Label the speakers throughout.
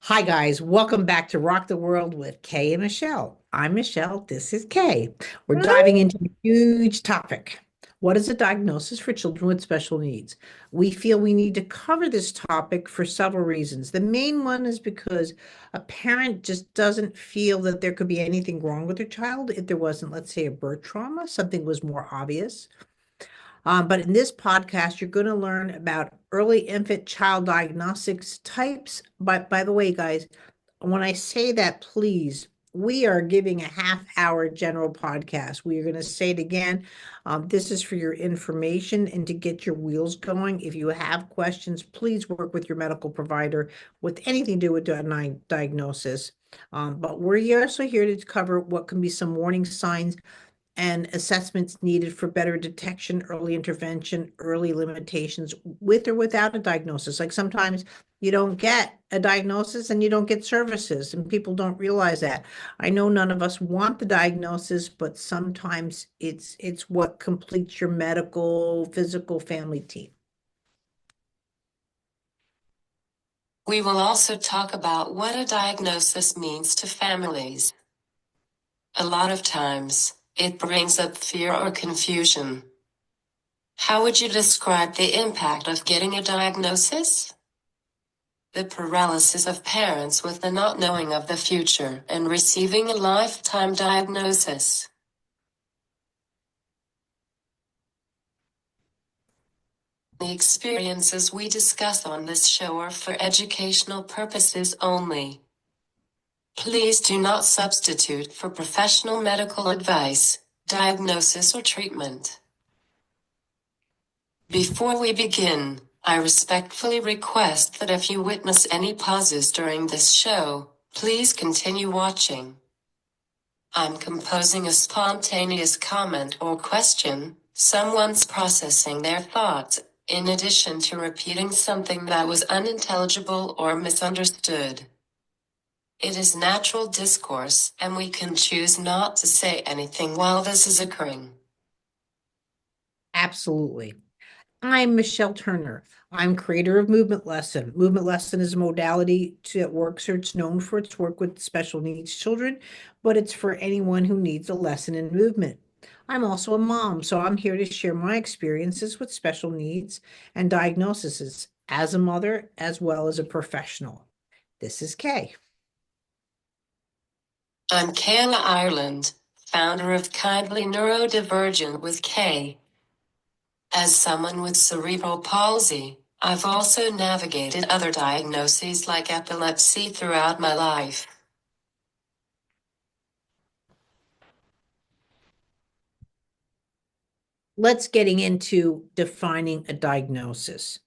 Speaker 1: Hi, guys. Welcome back to Rock the World with Kay and Michelle. I'm Michelle. This is Kay. We're diving into a huge topic. What is a diagnosis for children with special needs? We feel we need to cover this topic for several reasons. The main one is because a parent just doesn't feel that there could be anything wrong with their child if there wasn't, let's say, a birth trauma, something was more obvious. But in this podcast, you're going to learn about early infant child diagnostics types. But by the way, guys, when I say that, please, we are giving a half-hour general podcast. We are going to say it again. This is for your information and to get your wheels going. If you have questions, please work with your medical provider with anything to do with diagnosis. But we're also here to cover what can be some warning signs and assessments needed for better detection, early intervention, early limitations with or without a diagnosis. Like sometimes you don't get a diagnosis and you don't get services, and people don't realize that. I know none of us want the diagnosis, but sometimes it's what completes your medical, physical family team.
Speaker 2: We will also talk about what a diagnosis means to families. A lot of times, it brings up fear or confusion. How would you describe the impact of getting a diagnosis? The paralysis of parents with the not knowing of the future and receiving a lifetime diagnosis. The experiences we discuss on this show are for educational purposes only. Please do not substitute for professional medical advice, diagnosis, or treatment. Before we begin, I respectfully request that if you witness any pauses during this show, please continue watching. I'm composing a spontaneous comment or question, someone's processing their thoughts, in addition to repeating something that was unintelligible or misunderstood. It is natural discourse, and we can choose not to say anything while this is occurring.
Speaker 1: Absolutely. I'm Michelle Turner. I'm creator of Movement Lesson. Movement Lesson is a modality that works, or it's known for its work with special needs children, but it's for anyone who needs a lesson in movement. I'm also a mom, so I'm here to share my experiences with special needs and diagnoses as a mother as well as a professional. This is Kay.
Speaker 2: I'm Kayla Ireland, founder of Kindly Neurodivergent with Kay. As someone with cerebral palsy, I've also navigated other diagnoses like epilepsy throughout my life.
Speaker 1: Let's getting into defining a diagnosis.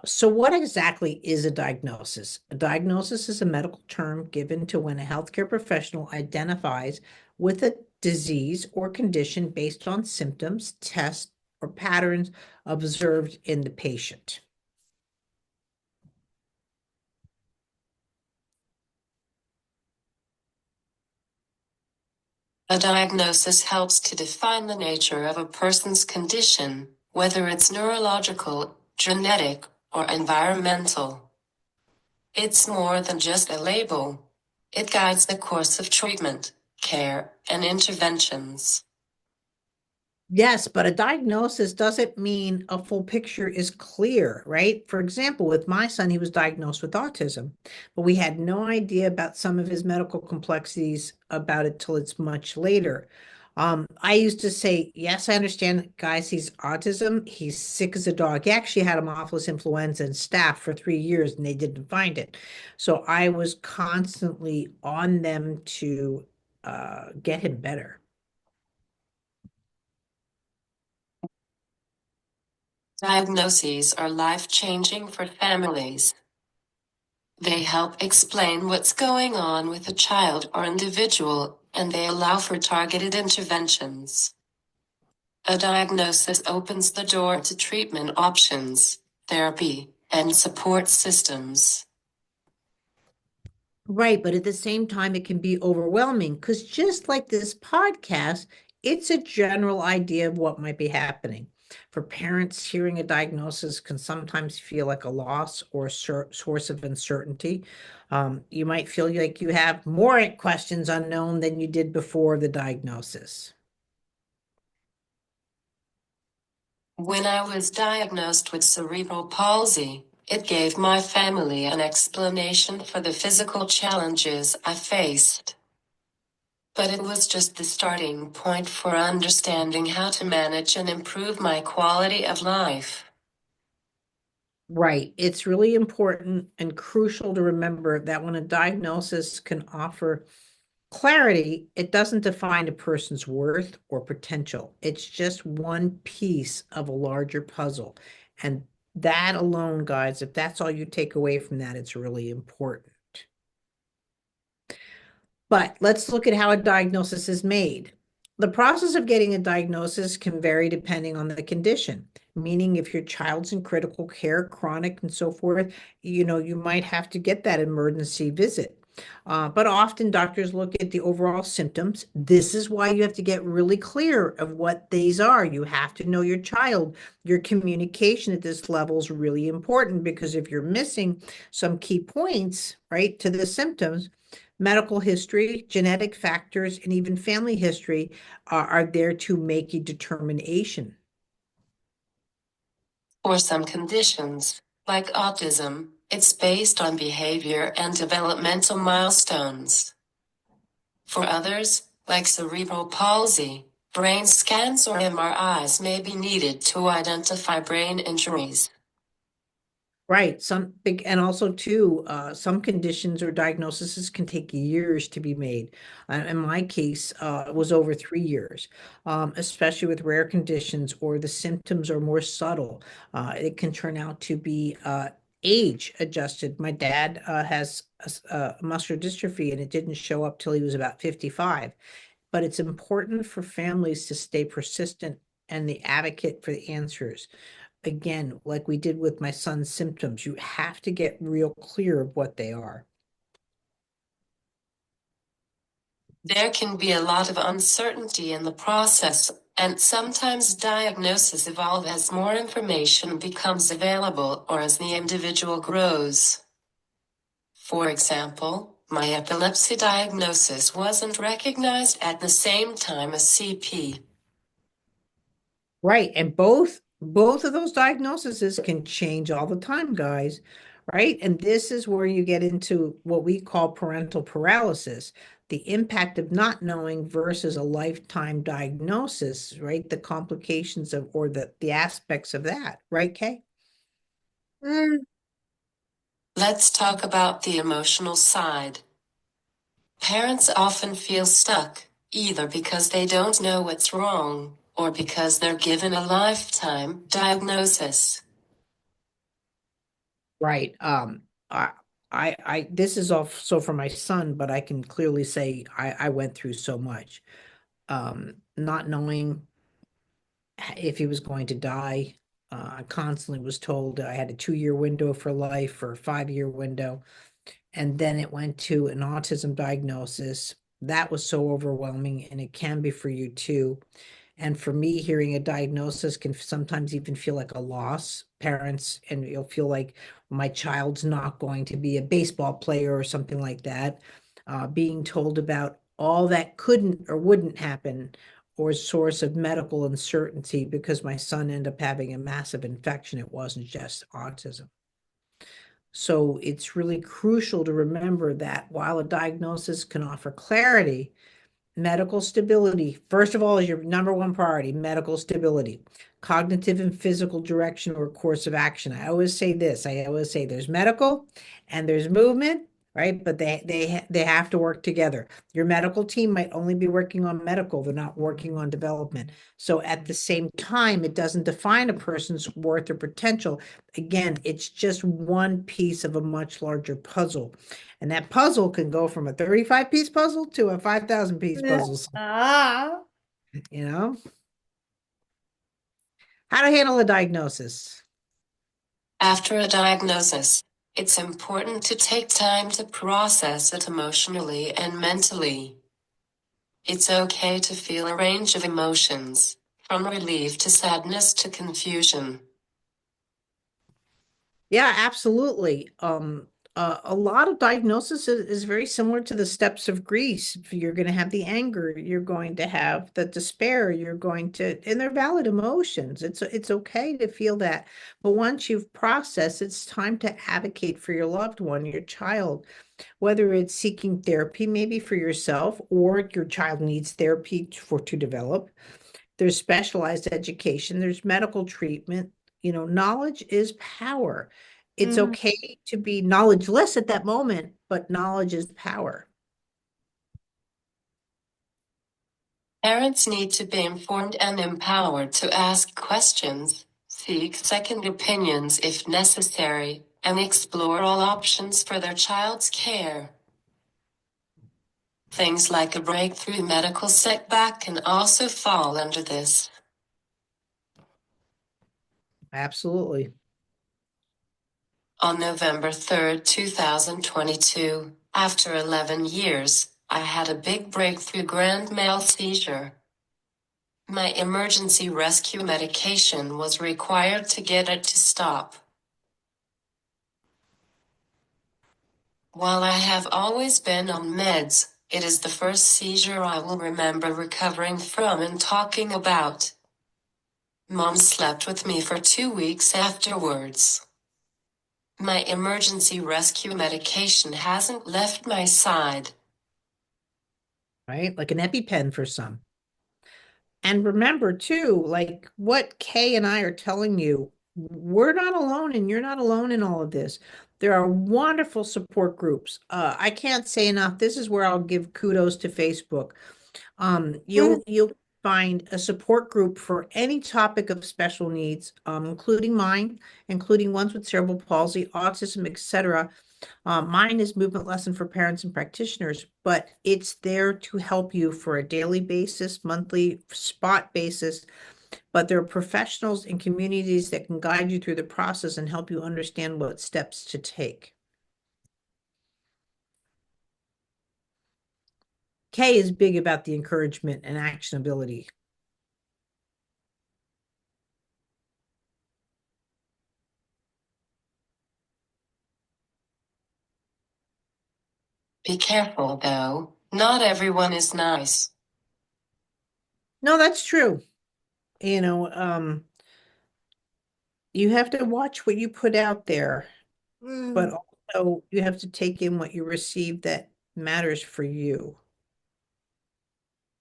Speaker 1: So what exactly is a diagnosis? A diagnosis is a medical term given to when a healthcare professional identifies with a disease or condition based on symptoms, tests, or patterns observed in the patient.
Speaker 2: A diagnosis helps to define the nature of a person's condition, whether it's neurological, genetic, or environmental. It's more than just a label. It guides the course of treatment, care, and interventions.
Speaker 1: Yes, but a diagnosis doesn't mean a full picture is clear, right? For example, with my son, he was diagnosed with autism, but we had no idea about some of his medical complexities about it till it's much later. I used to say, yes, I understand, guys, he's autism. He's sick as a dog. He actually had Haemophilus influenza and staph for 3 years, and they didn't find it. So I was constantly on them to get him better.
Speaker 2: Diagnoses are life-changing for families. They help explain what's going on with a child or individual, and they allow for targeted interventions. A diagnosis opens the door to treatment options, therapy, and support systems.
Speaker 1: Right, but at the same time, it can be overwhelming because just like this podcast, it's a general idea of what might be happening. For parents, hearing a diagnosis can sometimes feel like a loss or a source of uncertainty. You might feel like you have more questions unknown than you did before the diagnosis.
Speaker 2: When I was diagnosed with cerebral palsy, it gave my family an explanation for the physical challenges I faced. But it was just the starting point for understanding how to manage and improve my quality of life.
Speaker 1: Right. It's really important and crucial to remember that when a diagnosis can offer clarity, it doesn't define a person's worth or potential. It's just one piece of a larger puzzle. And that alone, guys, if that's all you take away from that, it's really important. But let's look at how a diagnosis is made. The process of getting a diagnosis can vary depending on the condition, meaning if your child's in critical care, chronic, and so forth, you might have to get that emergency visit. But often doctors look at the overall symptoms. This is why you have to get really clear of what these are. You have to know your child. Your communication at this level is really important because if you're missing some key points, right, to the symptoms, medical history, genetic factors, and even family history are there to make a determination.
Speaker 2: For some conditions, like autism, it's based on behavior and developmental milestones. For others, like cerebral palsy, brain scans or MRIs may be needed to identify brain injuries.
Speaker 1: Right. Some big, and also too, some conditions or diagnoses can take years to be made. In my case, it was over 3 years, especially with rare conditions or the symptoms are more subtle. It can turn out to be age adjusted. My dad has muscular dystrophy and it didn't show up till he was about 55. But it's important for families to stay persistent and the advocate for the answers. Again, like we did with my son's symptoms, you have to get real clear of what they are.
Speaker 2: There can be a lot of uncertainty in the process, and sometimes diagnoses evolve as more information becomes available or as the individual grows. For example, my epilepsy diagnosis wasn't recognized at the same time as CP.
Speaker 1: Right. And both of those diagnoses can change all the time, guys. Right. And this is where you get into what we call parental paralysis, the impact of not knowing versus a lifetime diagnosis, right? The complications of or the aspects of that, right, Kay?
Speaker 2: Let's talk about the emotional side. Parents often feel stuck, either because they don't know what's wrong, or because they're given a lifetime diagnosis.
Speaker 1: Right. I, this is also for my son, but I can clearly say I went through so much. Not knowing if he was going to die. I constantly was told I had a 2 year window for life or a 5 year window. And then it went to an autism diagnosis. That was so overwhelming, and it can be for you too. And for me, hearing a diagnosis can sometimes even feel like a loss. Parents, and you'll feel like my child's not going to be a baseball player or something like that. Being told about all that couldn't or wouldn't happen, or source of medical uncertainty because my son ended up having a massive infection. It wasn't just autism. So it's really crucial to remember that while a diagnosis can offer clarity, medical stability, first of all, is your number one priority, medical stability, cognitive and physical direction or course of action. I always say this, I always say there's medical and there's movement, right? But they have to work together. Your medical team might only be working on medical, they're not working on development. So at the same time, it doesn't define a person's worth or potential. Again, it's just one piece of a much larger puzzle. And that puzzle can go from a 35-piece puzzle to a 5,000-piece puzzle, you know? How to handle a diagnosis.
Speaker 2: After a diagnosis, it's important to take time to process it emotionally and mentally. It's okay to feel a range of emotions, from relief to sadness to confusion.
Speaker 1: Yeah, absolutely. A lot of diagnosis is very similar to the steps of grief. You're going to have the anger, you're going to have the despair, you're going to, and they're valid emotions. It's okay to feel that. But once you've processed, it's time to advocate for your loved one, your child, whether it's seeking therapy maybe for yourself or your child needs therapy to develop. There's specialized education, there's medical treatment. Knowledge is power. It's
Speaker 3: Mhm.
Speaker 1: okay to be knowledgeless at that moment, but knowledge is power.
Speaker 2: Parents need to be informed and empowered to ask questions, seek second opinions if necessary, and explore all options for their child's care. Things like a breakthrough medical setback can also fall under this.
Speaker 1: Absolutely.
Speaker 2: On November 3rd, 2022, after 11 years, I had a big breakthrough grand mal seizure. My emergency rescue medication was required to get it to stop. While I have always been on meds, it is the first seizure I will remember recovering from and talking about. Mom slept with me for 2 weeks afterwards. My emergency rescue medication hasn't left my side.
Speaker 1: Right? Like an EpiPen for some. And remember too, like what Kay and I are telling you, we're not alone and you're not alone in all of this. There are wonderful support groups. I can't say enough. This is where I'll give kudos to Facebook.
Speaker 3: Mhm.
Speaker 1: You'll find a support group for any topic of special needs, including mine, including ones with cerebral palsy, autism, etc. Mine is movement lesson for parents and practitioners, but it's there to help you for a daily basis, monthly, spot basis. But there are professionals and communities that can guide you through the process and help you understand what steps to take. Kay is big about the encouragement and actionability.
Speaker 2: Be careful though, not everyone is nice.
Speaker 1: No, that's true. You know, you have to watch what you put out there, but
Speaker 3: Mhm.
Speaker 1: also you have to take in what you receive that matters for you.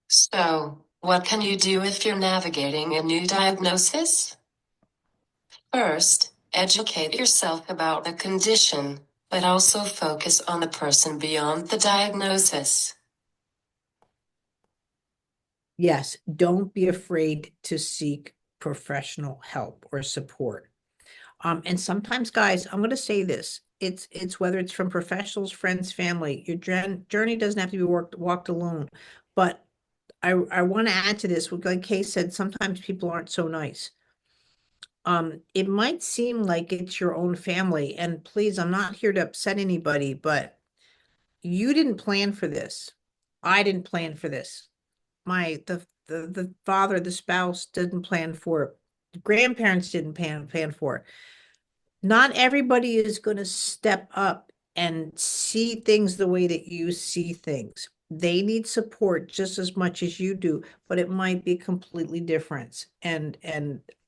Speaker 2: So, what can you do if you're navigating a new diagnosis? First, educate yourself about the condition, but also focus on the person beyond the diagnosis.
Speaker 1: Yes, don't be afraid to seek professional help or support. And sometimes, guys, I'm going to say this. It's whether it's from professionals, friends, family, your journey doesn't have to be walked alone. But I want to add to this, like Kay said, sometimes people aren't so nice. It might seem like it's your own family, and please, I'm not here to upset anybody, but you didn't plan for this. I didn't plan for this. The father, the spouse didn't plan for it. The grandparents didn't plan for it. Not everybody is going to step up and see things the way that you see things. They need support just as much as you do, but it might be completely different. And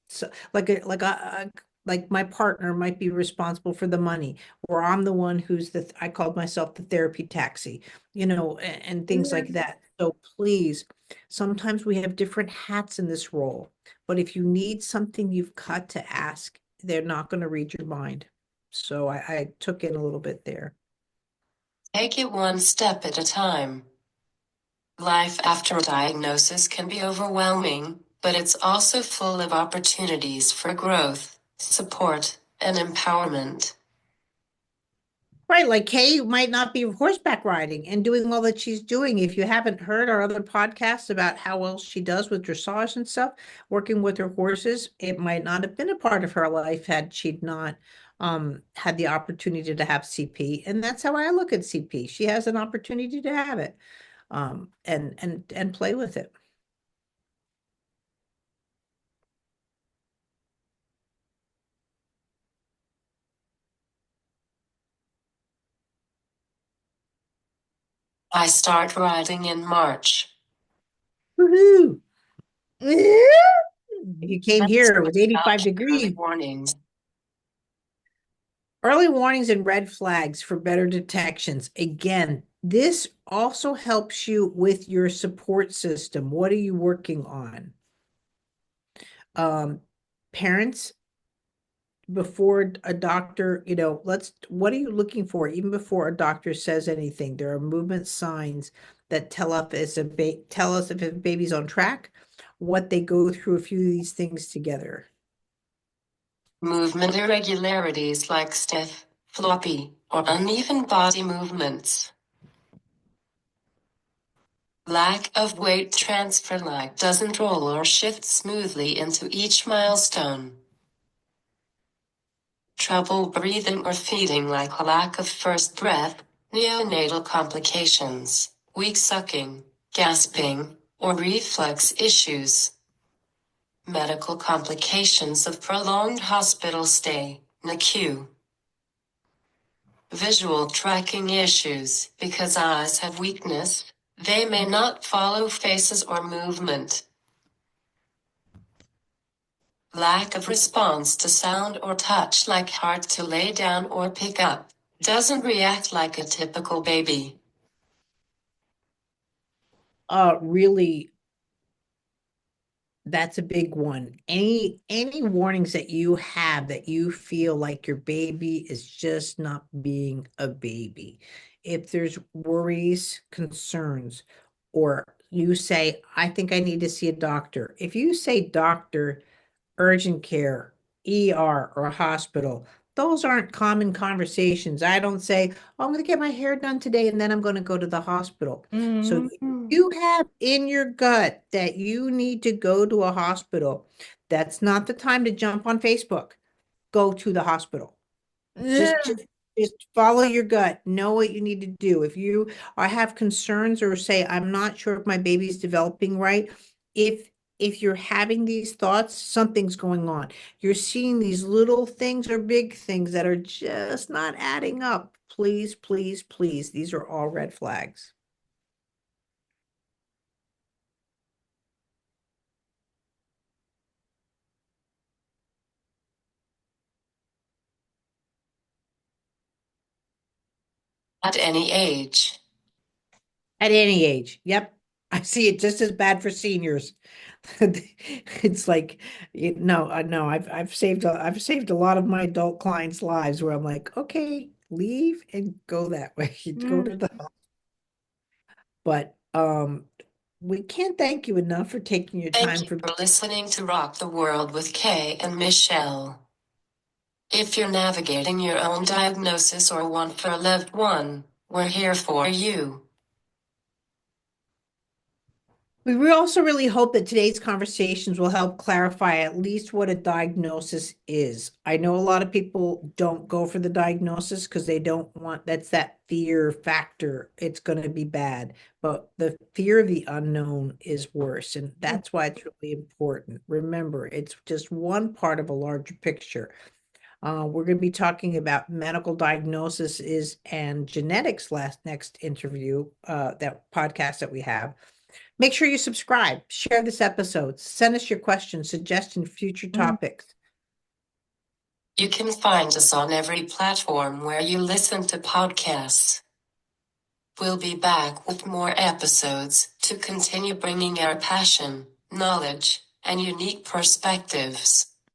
Speaker 1: so like my partner might be responsible for the money, or I'm the one who's I called myself the therapy taxi, and things like
Speaker 3: Mhm.
Speaker 1: that. So please, sometimes we have different hats in this role, but if you need something, you've got to ask. They're not going to read your mind. So I took in a little bit there.
Speaker 2: Take it one step at a time. Life after a diagnosis can be overwhelming, but it's also full of opportunities for growth, support, and empowerment.
Speaker 1: Right, like Kay might not be horseback riding and doing all that she's doing. If you haven't heard our other podcasts about how well she does with dressage and stuff, working with her horses, it might not have been a part of her life had she not had the opportunity to have CP. And that's how I look at CP. She has an opportunity to have it and play with it.
Speaker 2: I start writing in March.
Speaker 1: Woohoo!
Speaker 3: Yeah.
Speaker 1: You came
Speaker 2: Let's
Speaker 1: here with
Speaker 2: talk
Speaker 1: 85
Speaker 2: about early
Speaker 1: degrees.
Speaker 2: warnings.
Speaker 1: Early warnings and red flags for better detections. Again, this also helps you with your support system. What are you working on? Parents, before a doctor, what are you looking for? Even before a doctor says anything, there are movement signs that tell us if a baby's on track, what they go through a few of these things together.
Speaker 2: Movement irregularities like stiff, floppy, or uneven body movements. Lack of weight transfer like doesn't roll or shift smoothly into each milestone. Trouble breathing or feeding like lack of first breath, neonatal complications, weak sucking, gasping, or reflux issues. Medical complications of prolonged hospital stay, NICU. Visual tracking issues, because eyes have weakness, they may not follow faces or movement. Lack of response to sound or touch like hard to lay down or pick up. Doesn't react like a typical baby.
Speaker 1: Really, that's a big one. Any warnings that you have that you feel like your baby is just not being a baby. If there's worries, concerns, or you say, I think I need to see a doctor. If you say doctor, urgent care, ER, or hospital. Those aren't common conversations. I don't say, oh, I'm going to get my hair done today and then I'm going to go to the hospital. So if you have in your gut that you need to go to a hospital, that's not the time to jump on Facebook. Go to the hospital.
Speaker 3: Yeah.
Speaker 1: Just follow your gut. Know what you need to do. If you have concerns or say, I'm not sure if my baby's developing right, if if you're having these thoughts, something's going on. You're seeing these little things or big things that are just not adding up. Please, please, please. These are all red flags.
Speaker 2: At any age.
Speaker 1: At any age. Yep. I see it just as bad for seniors. It's like, no, no, I've saved a lot of my adult clients' lives where I'm like, okay, leave and go that way. Go to the, but we can't thank you enough for taking your
Speaker 2: Thank
Speaker 1: time
Speaker 2: you for listening to Rock the World with Kay and Michelle. If you're navigating your own diagnosis or one for a loved one, we're here for you.
Speaker 1: We also really hope that today's conversations will help clarify at least what a diagnosis is. I know a lot of people don't go for the diagnosis because they don't want, that's that fear factor. It's going to be bad. But the fear of the unknown is worse. And that's why it's really important. Remember, it's just one part of a larger picture. We're going to be talking about medical diagnosis and genetics next interview, that podcast that we have. Make sure you subscribe, share this episode, send us your questions, suggestions, future topics.
Speaker 2: You can find us on every platform where you listen to podcasts. We'll be back with more episodes to continue bringing our passion, knowledge, and unique perspectives.